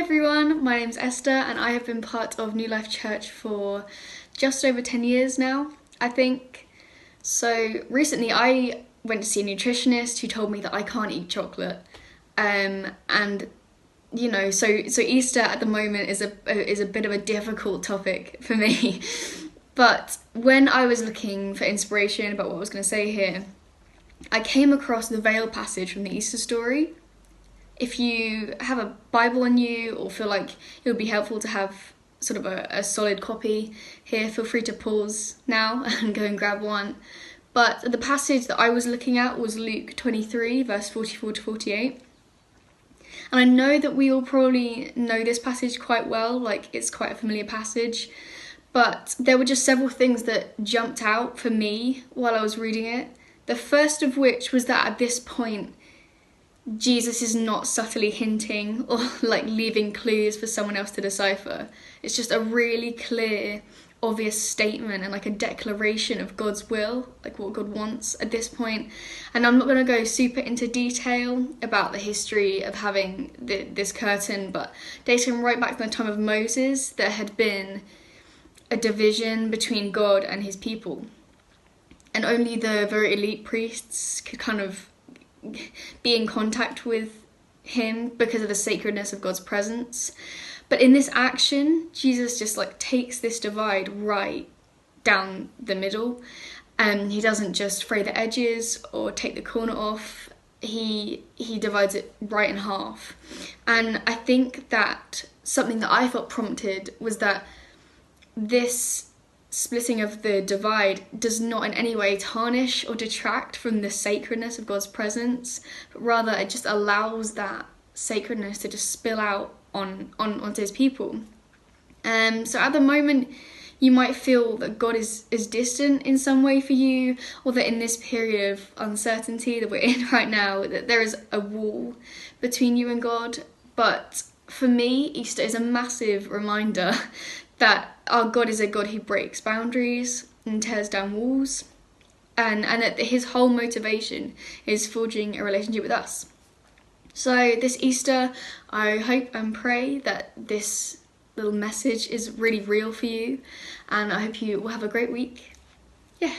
everyone, my name's Esther and I have been part of New Life Church for just over 10 years now, I think. So recently I went to see a nutritionist who told me that I can't eat chocolate. And you know, so Easter at the moment is a bit of a difficult topic for me. But when I was looking for inspiration about what I was going to say here, I came across the veil passage from the Easter story. If you have a Bible on you or feel like it would be helpful to have sort of a solid copy here, feel free to pause now and go and grab one. But the passage that I was looking at was Luke 23, verse 44 to 48. And I know that we all probably know this passage quite well, like it's quite a familiar passage. But there were just several things that jumped out for me while I was reading it. The first of which was that at this point, Jesus is not subtly hinting or like leaving clues for someone else to decipher. It's just a really clear, obvious statement and like a declaration of God's will, like what God wants at this point. And I'm not going to go super into detail about the history of having this curtain, but dating right back to the time of Moses, there had been a division between God and his people. And only the very elite priests could kind of be in contact with him because of the sacredness of God's presence. But in this action, Jesus just like takes this divide right down the middle. And he doesn't just fray the edges or take the corner off. He divides it right in half. And I think that something that I felt prompted was that this splitting of the divide does not in any way tarnish or detract from the sacredness of God's presence, but rather it just allows that sacredness to just spill out onto his people. So at the moment, you might feel that God is distant in some way for you, or that in this period of uncertainty that we're in right now, that there is a wall between you and God. But for me, Easter is a massive reminder that our God is a God who breaks boundaries and tears down walls, and that his whole motivation is forging a relationship with us. So this Easter, I hope and pray that this little message is really real for you, and I hope you will have a great week. Yeah.